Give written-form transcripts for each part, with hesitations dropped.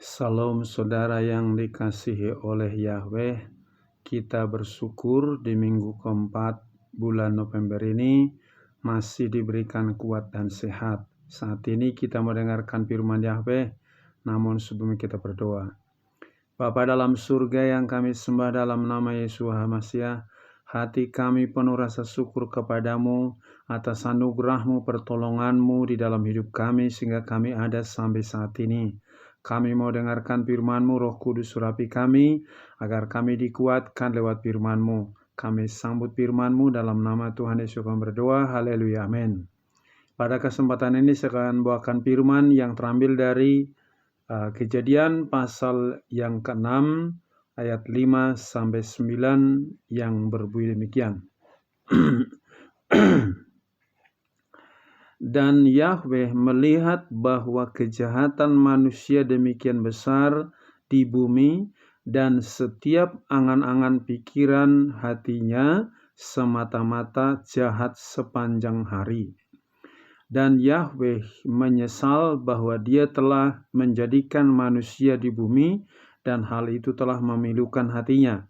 Salam saudara yang dikasihi oleh Yahweh, kita bersyukur di minggu keempat bulan November ini masih diberikan kuat dan sehat. Saat ini kita mendengarkan firman Yahweh, namun sebelum kita berdoa. Bapa dalam surga yang kami sembah dalam nama Yesus Hamasiah, hati kami penuh rasa syukur kepadamu atas anugerah-Mu, pertolongan-Mu di dalam hidup kami sehingga kami ada sampai saat ini. Kami mau dengarkan firman-Mu, Roh Kudus surapi kami, agar kami dikuatkan lewat firman-Mu. Kami sambut firman-Mu dalam nama Tuhan Yesus kami berdoa, haleluya, amin. Pada kesempatan ini saya akan bawakan firman yang terambil dari Kejadian pasal yang ke-6 ayat 5-9 yang berbunyi demikian. Dan Yahweh melihat bahwa kejahatan manusia demikian besar di bumi, dan setiap angan-angan pikiran hatinya semata-mata jahat sepanjang hari. Dan Yahweh menyesal bahwa Dia telah menjadikan manusia di bumi, dan hal itu telah memilukan hatinya.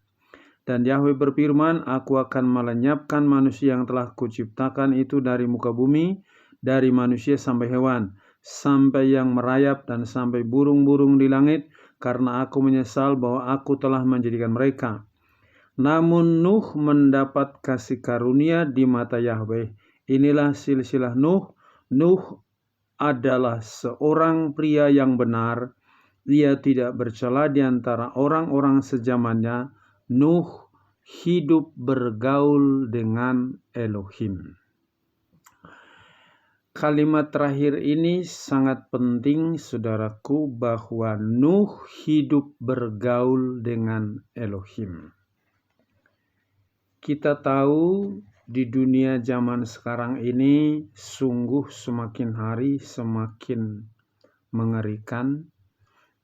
Dan Yahweh berfirman, Aku akan melenyapkan manusia yang telah kuciptakan itu dari muka bumi, dari manusia sampai hewan, sampai yang merayap dan sampai burung-burung di langit, karena aku menyesal bahwa aku telah menjadikan mereka. Namun Nuh mendapat kasih karunia di mata Yahweh. Inilah silsilah Nuh. Nuh adalah seorang pria yang benar. Ia tidak bercela di antara orang-orang sezamannya. Nuh hidup bergaul dengan Elohim. Kalimat terakhir ini sangat penting, saudaraku, bahwa Nuh hidup bergaul dengan Elohim. Kita tahu di dunia zaman sekarang ini sungguh semakin hari semakin mengerikan.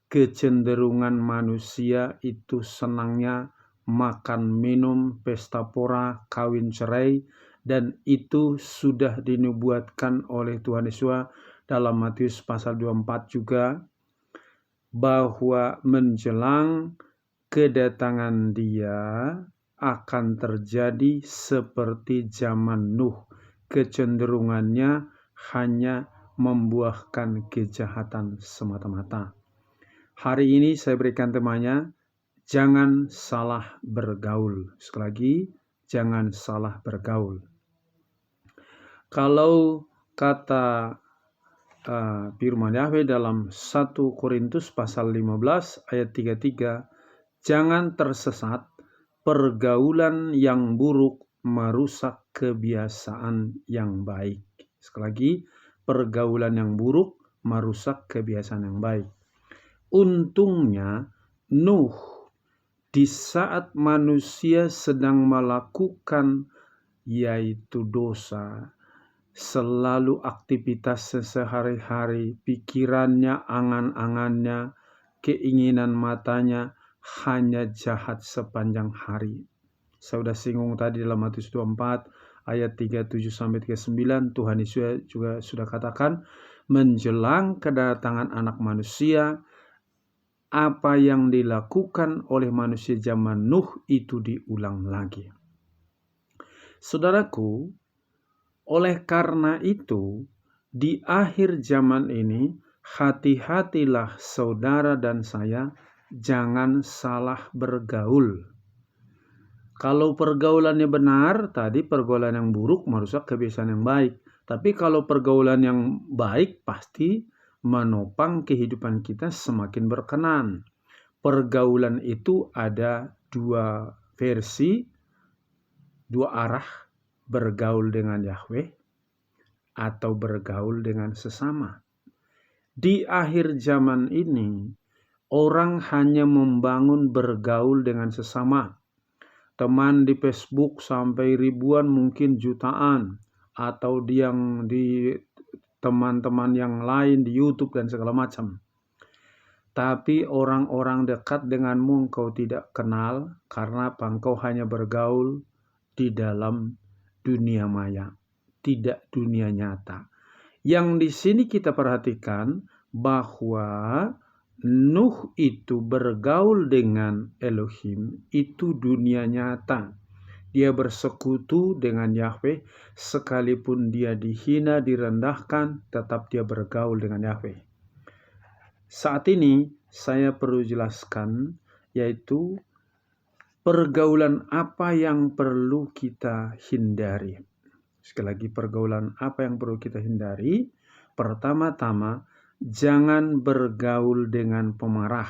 Kecenderungan manusia itu senangnya makan, minum, pesta pora, kawin cerai, dan itu sudah dinubuatkan oleh Tuhan Yesus dalam Matius pasal 24 juga, bahwa menjelang kedatangan Dia akan terjadi seperti zaman Nuh. Kecenderungannya hanya membuahkan kejahatan semata-mata. Hari ini saya berikan temanya, jangan salah bergaul. Sekali lagi, jangan salah bergaul. Kalau kata firman Yahweh dalam 1 Korintus pasal 15 ayat 33, jangan tersesat. Pergaulan yang buruk merusak kebiasaan yang baik. Sekali lagi, pergaulan yang buruk merusak kebiasaan yang baik. Untungnya, Nuh di saat manusia sedang melakukan yaitu dosa, selalu aktivitas sehari-hari, pikirannya, angan-angannya, keinginan matanya, hanya jahat sepanjang hari. Saya sudah singgung tadi dalam Matius 24 ayat 37-39, Tuhan Yesus juga sudah katakan, menjelang kedatangan anak manusia, apa yang dilakukan oleh manusia zaman Nuh itu diulang lagi. Saudaraku, oleh karena itu, di akhir zaman ini, hati-hatilah saudara dan saya, jangan salah bergaul. Kalau pergaulannya benar, tadi pergaulan yang buruk merusak kebiasaan yang baik. Tapi kalau pergaulan yang baik, pasti menopang kehidupan kita semakin berkenan. Pergaulan itu ada dua versi, dua arah, bergaul dengan Yahweh atau bergaul dengan sesama. Di akhir zaman ini, orang hanya membangun bergaul dengan sesama. Teman di Facebook sampai ribuan, mungkin jutaan, atau yang di teman-teman yang lain di YouTube dan segala macam. Tapi orang-orang dekat denganmu engkau tidak kenal, karena engkau hanya bergaul di dalam dunia maya, tidak dunia nyata. Yang di sini kita perhatikan bahwa Nuh itu bergaul dengan Elohim, itu dunia nyata. Dia bersekutu dengan Yahweh, sekalipun dia dihina, direndahkan, tetap dia bergaul dengan Yahweh. Saat ini saya perlu jelaskan, yaitu pergaulan apa yang perlu kita hindari. Sekali lagi, pergaulan apa yang perlu kita hindari? Pertama-tama, jangan bergaul dengan pemarah,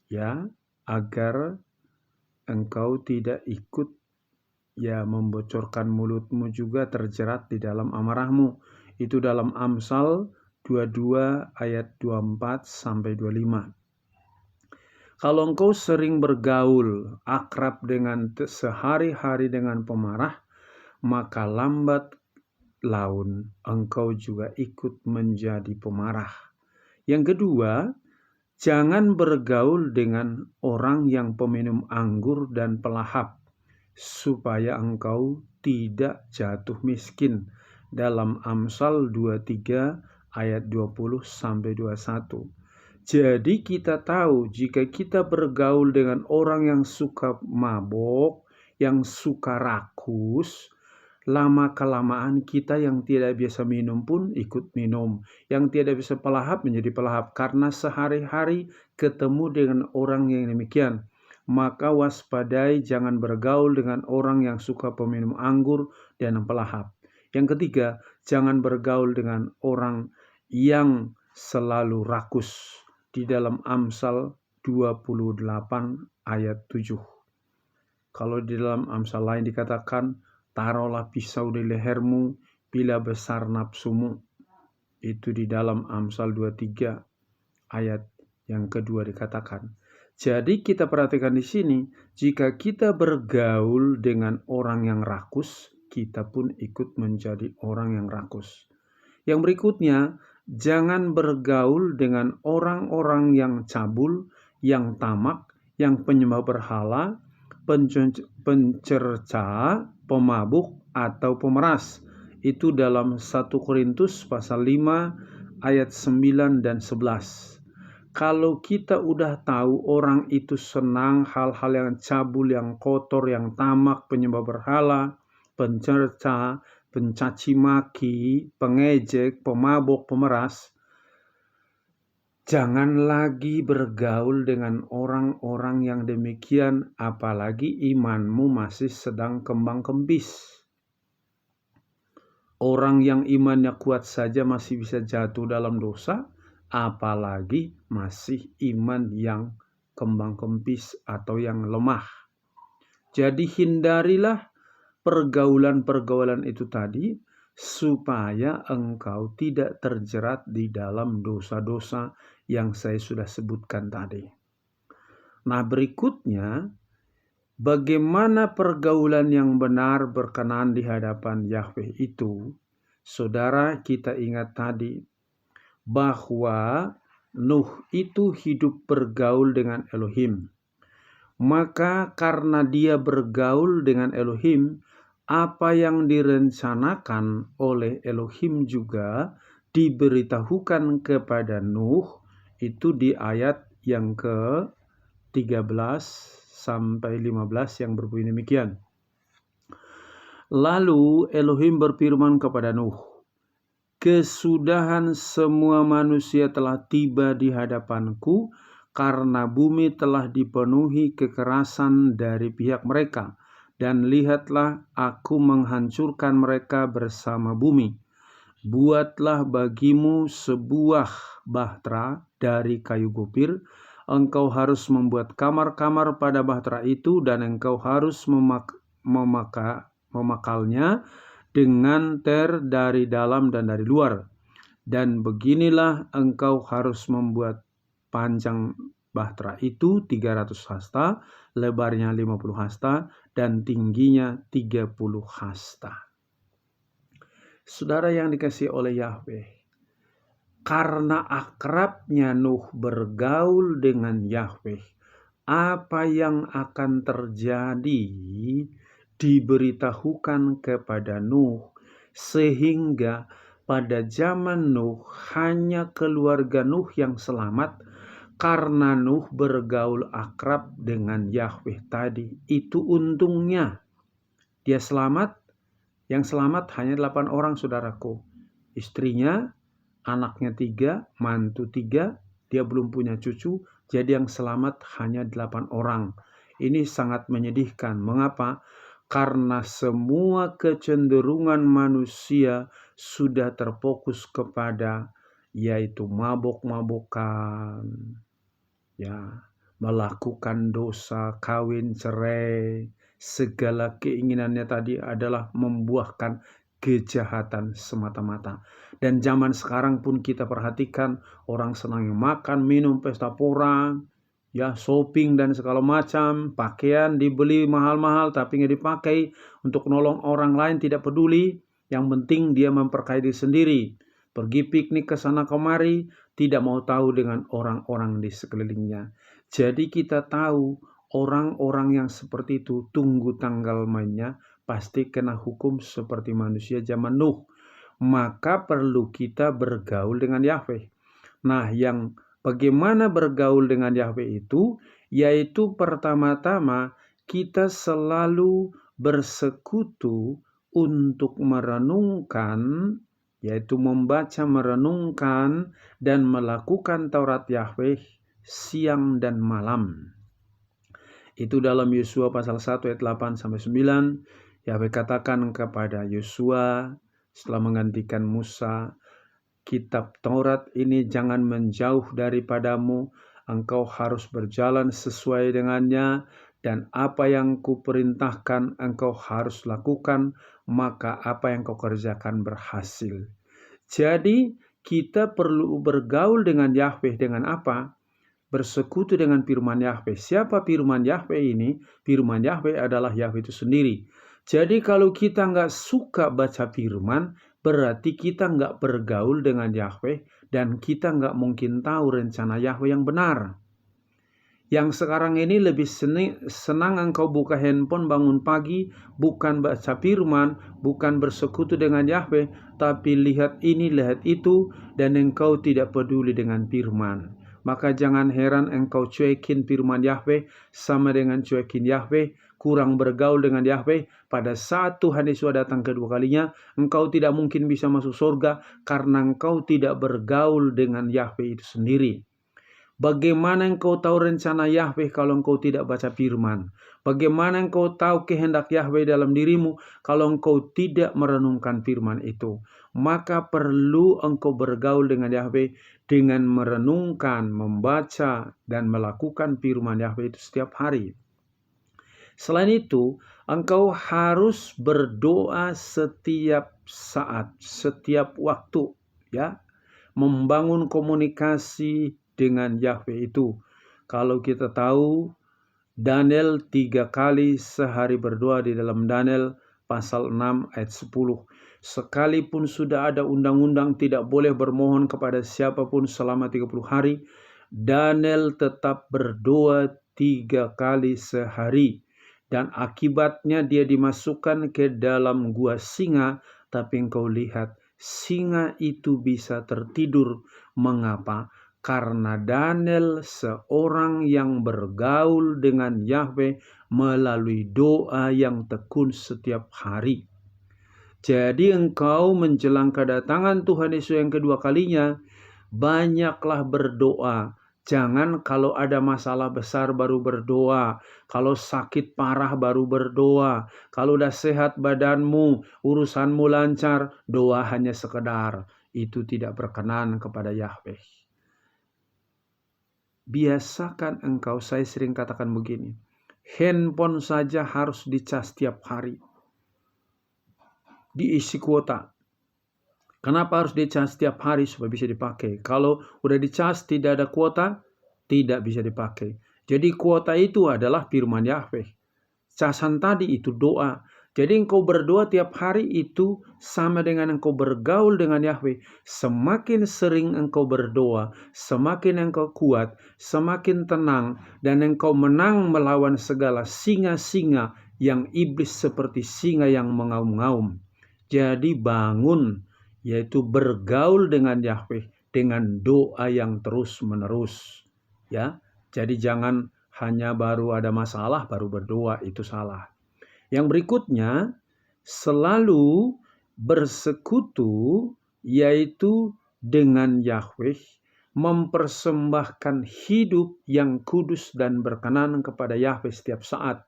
ya, agar engkau tidak ikut membocorkan mulutmu juga terjerat di dalam amarahmu. Itu dalam Amsal 22 ayat 24 sampai 25. Kalau engkau sering bergaul, akrab dengan sehari-hari dengan pemarah, maka lambat laun engkau juga ikut menjadi pemarah. Yang kedua, jangan bergaul dengan orang yang peminum anggur dan pelahap, supaya engkau tidak jatuh miskin. Dalam Amsal 23 ayat 20 sampai 21. Jadi kita tahu jika kita bergaul dengan orang yang suka mabok, yang suka rakus, lama-kelamaan kita yang tidak biasa minum pun ikut minum. Yang tidak bisa pelahap menjadi pelahap karena sehari-hari ketemu dengan orang yang demikian. Maka waspadai, jangan bergaul dengan orang yang suka peminum anggur dan pelahap. Yang ketiga, jangan bergaul dengan orang yang selalu rakus. Di dalam Amsal 28 ayat 7. Kalau di dalam Amsal lain dikatakan, taruhlah pisau di lehermu bila besar nafsumu. Itu di dalam Amsal 23 ayat yang kedua dikatakan. Jadi kita perhatikan di sini, jika kita bergaul dengan orang yang rakus, kita pun ikut menjadi orang yang rakus. Yang berikutnya, jangan bergaul dengan orang-orang yang cabul, yang tamak, yang penyembah berhala, pencerca, pemabuk, atau pemeras. Itu dalam 1 Korintus pasal 5 ayat 9 dan 11. Kalau kita udah tahu orang itu senang hal-hal yang cabul, yang kotor, yang tamak, penyembah berhala, pencerca, pencaci maki, pengejek, pemabok, pemeras, jangan lagi bergaul dengan orang-orang yang demikian, apalagi imanmu masih sedang kembang kempis. Orang yang imannya kuat saja masih bisa jatuh dalam dosa, apalagi masih iman yang kembang kempis atau yang lemah. Jadi hindarilah pergaulan-pergaulan itu tadi, supaya engkau tidak terjerat di dalam dosa-dosa yang saya sudah sebutkan tadi. Nah, berikutnya, bagaimana pergaulan yang benar berkenan di hadapan Yahweh itu? Saudara, kita ingat tadi bahwa Nuh itu hidup bergaul dengan Elohim. Maka karena dia bergaul dengan Elohim, apa yang direncanakan oleh Elohim juga diberitahukan kepada Nuh, itu di ayat yang ke-13 sampai 15 yang berbunyi demikian. Lalu Elohim berfirman kepada Nuh, "Kesudahan semua manusia telah tiba di hadapanku, karena bumi telah dipenuhi kekerasan dari pihak mereka. Dan lihatlah, aku menghancurkan mereka bersama bumi. Buatlah bagimu sebuah bahtera dari kayu gopir. Engkau harus membuat kamar-kamar pada bahtera itu, dan engkau harus memakalnya dengan ter dari dalam dan dari luar. Dan beginilah engkau harus membuat panjang bahtera itu 300 hasta, lebarnya 50 hasta, dan tingginya 30 hasta." Saudara yang dikasihi oleh Yahweh, karena akrabnya Nuh bergaul dengan Yahweh, apa yang akan terjadi diberitahukan kepada Nuh, sehingga pada zaman Nuh hanya keluarga Nuh yang selamat, Karena Nuh bergaul akrab dengan Yahweh tadi, itu untungnya. Dia selamat, yang selamat hanya 8 orang saudaraku. Istrinya, anaknya 3, mantu 3, dia belum punya cucu, jadi yang selamat hanya 8 orang. Ini sangat menyedihkan. Mengapa? Karena semua kecenderungan manusia sudah terfokus kepada yaitu mabok-mabokan, ya, melakukan dosa, kawin, cerai, segala keinginannya tadi adalah membuahkan kejahatan semata-mata. Dan zaman sekarang pun kita perhatikan orang senang makan, minum, pesta pora, ya, shopping dan segala macam, pakaian dibeli mahal-mahal tapi nggak dipakai, untuk nolong orang lain tidak peduli, yang penting dia memperkaya diri sendiri, pergi piknik ke sana kemari, tidak mau tahu dengan orang-orang di sekelilingnya. Jadi kita tahu orang-orang yang seperti itu tunggu tanggal mainnya, pasti kena hukum seperti manusia zaman Nuh. Maka perlu kita bergaul dengan Yahweh. Nah, yang bagaimana bergaul dengan Yahweh itu, yaitu pertama-tama kita selalu bersekutu untuk merenungkan, yaitu membaca, merenungkan, dan melakukan Taurat Yahweh siang dan malam. Itu dalam Yosua pasal 1 ayat 8-9, Yahweh katakan kepada Yosua setelah menggantikan Musa, kitab Taurat ini jangan menjauh daripadamu, engkau harus berjalan sesuai dengannya, dan apa yang kuperintahkan engkau harus lakukan, maka apa yang kau kerjakan berhasil. Jadi kita perlu bergaul dengan Yahweh dengan apa? Bersekutu dengan firman Yahweh. Siapa firman Yahweh ini? Firman Yahweh adalah Yahweh itu sendiri. Jadi kalau kita nggak suka baca firman, berarti kita nggak bergaul dengan Yahweh, dan kita nggak mungkin tahu rencana Yahweh yang benar. Yang sekarang ini lebih senang engkau buka handphone bangun pagi, bukan baca firman, bukan bersekutu dengan Yahweh, tapi lihat ini, lihat itu, dan engkau tidak peduli dengan firman. Maka jangan heran engkau cuekin firman Yahweh, sama dengan cuekin Yahweh, kurang bergaul dengan Yahweh. Pada saat Tuhan Yesus datang kedua kalinya, engkau tidak mungkin bisa masuk surga karena engkau tidak bergaul dengan Yahweh itu sendiri. Bagaimana engkau tahu rencana Yahweh kalau engkau tidak baca firman? Bagaimana engkau tahu kehendak Yahweh dalam dirimu kalau engkau tidak merenungkan firman itu? Maka perlu engkau bergaul dengan Yahweh dengan merenungkan, membaca, dan melakukan firman Yahweh itu setiap hari. Selain itu, engkau harus berdoa setiap saat, setiap waktu, ya. Membangun komunikasi dengan Yahweh itu. Kalau kita tahu, Daniel 3 kali sehari berdoa di dalam Daniel pasal 6 ayat 10. Sekalipun sudah ada undang-undang tidak boleh bermohon kepada siapapun selama 30 hari, Daniel tetap berdoa 3 kali sehari. Dan akibatnya dia dimasukkan ke dalam gua singa, tapi engkau lihat, singa itu bisa tertidur. Mengapa? Karena Daniel seorang yang bergaul dengan Yahweh melalui doa yang tekun setiap hari. Jadi engkau menjelang kedatangan Tuhan Yesus yang kedua kalinya, banyaklah berdoa. Jangan kalau ada masalah besar baru berdoa, kalau sakit parah baru berdoa, kalau udah sehat badanmu, urusanmu lancar, doa hanya sekedar. Itu tidak berkenan kepada Yahweh. Biasakan engkau, saya sering katakan begini, handphone saja harus dicas tiap hari, diisi kuota. Kenapa harus dicas setiap hari? Supaya bisa dipakai. Kalau udah dicas tidak ada kuota, tidak bisa dipakai. Jadi kuota itu adalah firman Yahweh. Casan tadi itu doa. Jadi engkau berdoa tiap hari itu sama dengan engkau bergaul dengan Yahweh. Semakin sering engkau berdoa, semakin engkau kuat, semakin tenang, dan engkau menang melawan segala singa-singa yang iblis seperti singa yang mengaum-ngaum. Jadi bangun, yaitu bergaul dengan Yahweh dengan doa yang terus-menerus. Ya, jadi jangan hanya baru ada masalah baru berdoa, itu salah. Yang berikutnya, selalu bersekutu, yaitu dengan Yahweh, mempersembahkan hidup yang kudus dan berkenan kepada Yahweh setiap saat.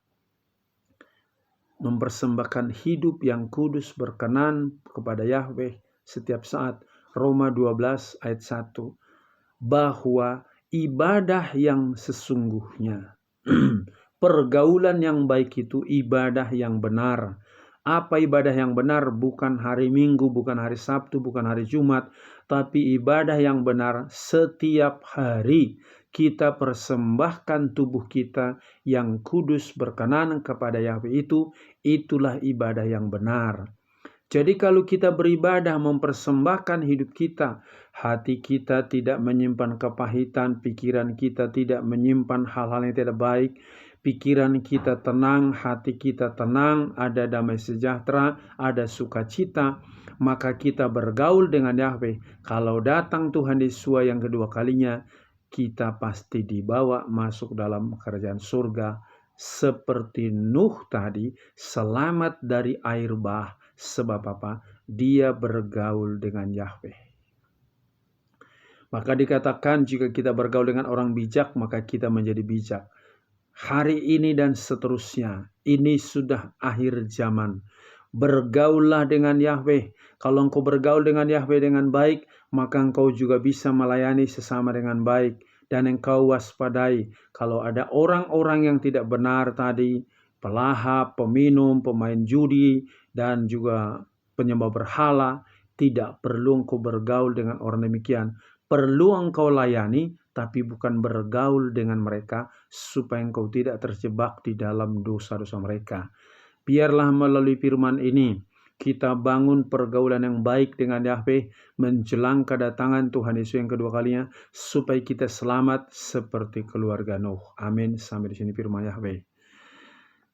Mempersembahkan hidup yang kudus berkenan kepada Yahweh setiap saat. Roma 12 ayat 1. Bahwa ibadah yang sesungguhnya, pergaulan yang baik itu ibadah yang benar. Apa ibadah yang benar? Bukan hari Minggu, bukan hari Sabtu, bukan hari Jumat, tapi ibadah yang benar setiap hari. Kita persembahkan tubuh kita yang kudus berkenan kepada Yahweh itulah ibadah yang benar. Jadi kalau kita beribadah mempersembahkan hidup kita, hati kita tidak menyimpan kepahitan, pikiran kita tidak menyimpan hal-hal yang tidak baik, pikiran kita tenang, hati kita tenang, ada damai sejahtera, ada sukacita, maka kita bergaul dengan Yahweh. Kalau datang Tuhan Yesus yang kedua kalinya, kita pasti dibawa masuk dalam kerajaan surga. Seperti Nuh tadi, selamat dari air bah. Sebab apa? Dia bergaul dengan Yahweh. Maka dikatakan jika kita bergaul dengan orang bijak, maka kita menjadi bijak. Hari ini dan seterusnya, ini sudah akhir zaman. Bergaullah dengan Yahweh. Kalau engkau bergaul dengan Yahweh dengan baik, maka engkau juga bisa melayani sesama dengan baik. Dan engkau waspadai kalau ada orang-orang yang tidak benar tadi, pelahap, peminum, pemain judi, dan juga penyembah berhala, tidak perlu engkau bergaul dengan orang demikian. Perlu engkau layani, tapi bukan bergaul dengan mereka, supaya engkau tidak terjebak di dalam dosa-dosa mereka. Biarlah melalui firman ini, kita bangun pergaulan yang baik dengan Yahweh menjelang kedatangan Tuhan Yesus yang kedua kalinya, supaya kita selamat seperti keluarga Nuh. Amin. Sampai di sini firman Yahweh.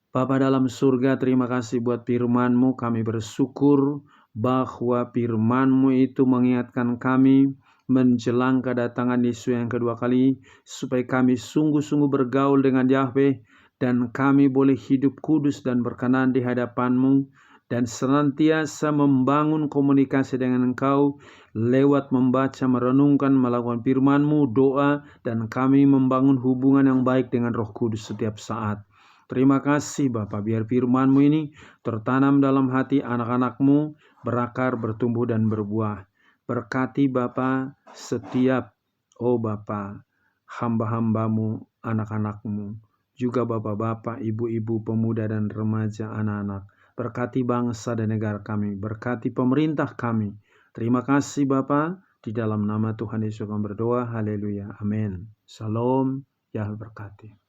Bapa dalam surga, terima kasih buat firman-Mu. Kami bersyukur bahwa firman-Mu itu mengingatkan kami menjelang kedatangan Yesus yang kedua kali, supaya kami sungguh-sungguh bergaul dengan Yahweh, dan kami boleh hidup kudus dan berkenan di hadapan-Mu, dan senantiasa membangun komunikasi dengan Engkau lewat membaca, merenungkan, melakukan firman-Mu, doa, dan kami membangun hubungan yang baik dengan Roh Kudus setiap saat. Terima kasih Bapa, biar firman-Mu ini tertanam dalam hati anak-anak-Mu, berakar, bertumbuh, dan berbuah. Berkati Bapa setiap, Bapa, hamba-hamba-Mu, anak-anak-Mu, juga Bapak-bapak, ibu-ibu, pemuda, dan remaja, anak-anak. Berkati bangsa dan negara kami, berkati pemerintah kami. Terima kasih Bapa, di dalam nama Tuhan Yesus kami berdoa, haleluya, amin. Shalom, Yahweh berkati.